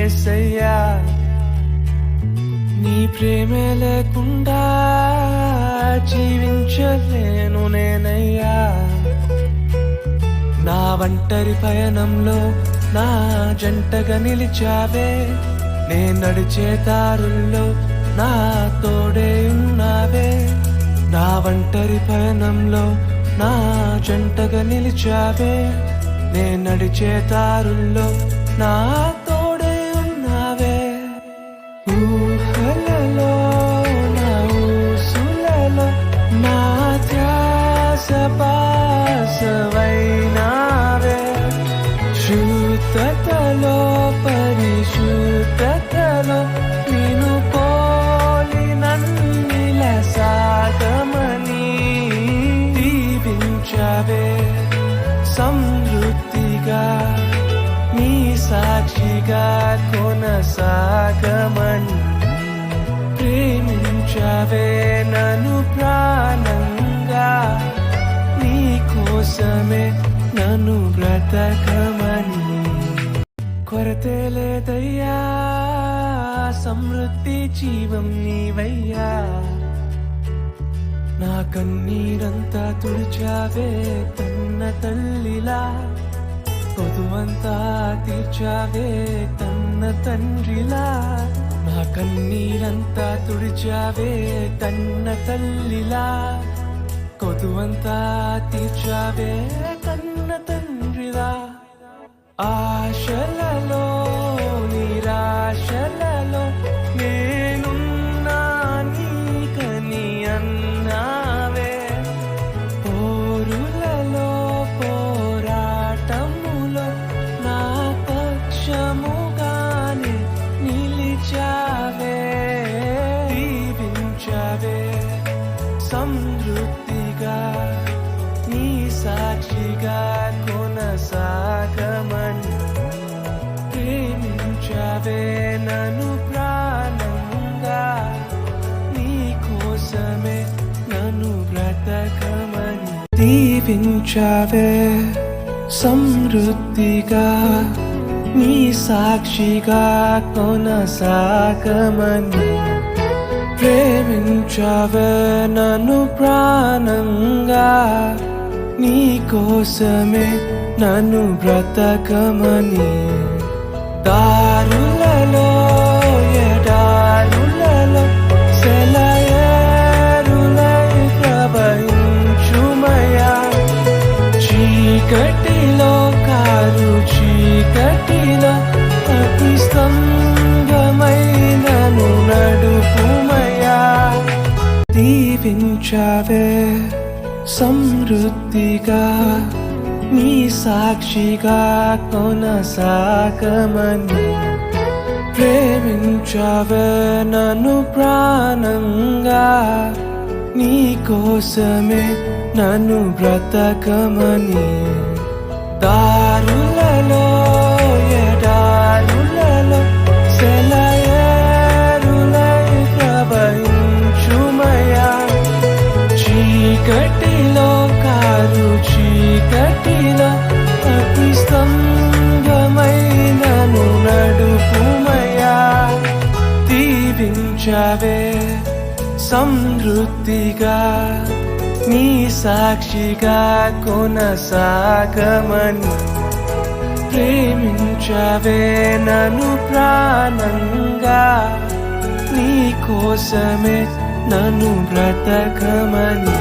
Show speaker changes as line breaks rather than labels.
యేసయ్యా నీ ప్రేమే లేకుండా జీవించలేను నేనయ్యా నా ఒంటరి పయనంలో నా జంటగా నిలిచావే నే నడిచే దారుల్లో నా తోడే ఉన్నావే నా ఒంటరి పయనంలో నా జంటగా నిలిచావే నే నడిచే దారుల్లో నా తోడే ఉన్నావే ఊహలలో నా ఊసులలో నా ధ్యాస బాసవైనావే శుద్ధతలో పరిశుద్ధతలో నిన్ను పోలి నన్నిల సాగమని దీవించవే సమృద్ధిగా నీ సాక్షిగా కొనసాగమని ప్రేమించవే నన్ను ప్రాణంగా నీ కోసమే నన్ను బ్రతకమని కొరతే లేదయ్యా సమృద్ధి జీవం నీవయ్యా నా కన్నీరంతా తుడిచావే కన్న తల్లిలా కొదువంతా తీర్చావే కన్న తండ్రిలా నా కన్నీరంతా తుడిచావే కన్న తల్లిలా కొదువంతా తీర్చావే కన్న తండ్రిలా ఆశలలో నిరాశలలో నేనున్నా నీకని అన్నావే పోరులలో పోరాటములో నా పక్షముగానే నిలిచావే దీవించవే సమృద్ధిగా నీ సాక్షిగా కొనసాగమని ప్రేమించవే నన్ను ప్రాణంగా నీ కోసమే నన్ను బ్రతకమని దీవించవే సమృద్ధిగా నీ సాక్షిగా కొనసాగమని ప్రేమించవే నన్ను ప్రాణంగా నీ కోసమే నన్ను బ్రతకమని దారులలో ఎడారులలో సెలయేరులై ప్రవహించుమయా చీకటిలో కారు చీకటిలో అతి స్తంభమైనను నడుపుమయా దీవించవే సమృద్ధిగా నీ సాక్షిగా కొనసాగమని ప్రేమించవే నన్ను ప్రాణంగా నీ కోసమే నన్ను బ్రతకమని దారులలో ఎడారులలో సెలయేరులై ప్రవహించుమయా చీకటిలో కారు చీకటిలో అతి స్తంభమైనను నడుపుమయా దీవించవే సమృద్ధిగా నీ సాక్షిగా కొనసాగమని ప్రేమించవే నన్ను ప్రాణంగా నీ కోసమే నన్ను బ్రతకమని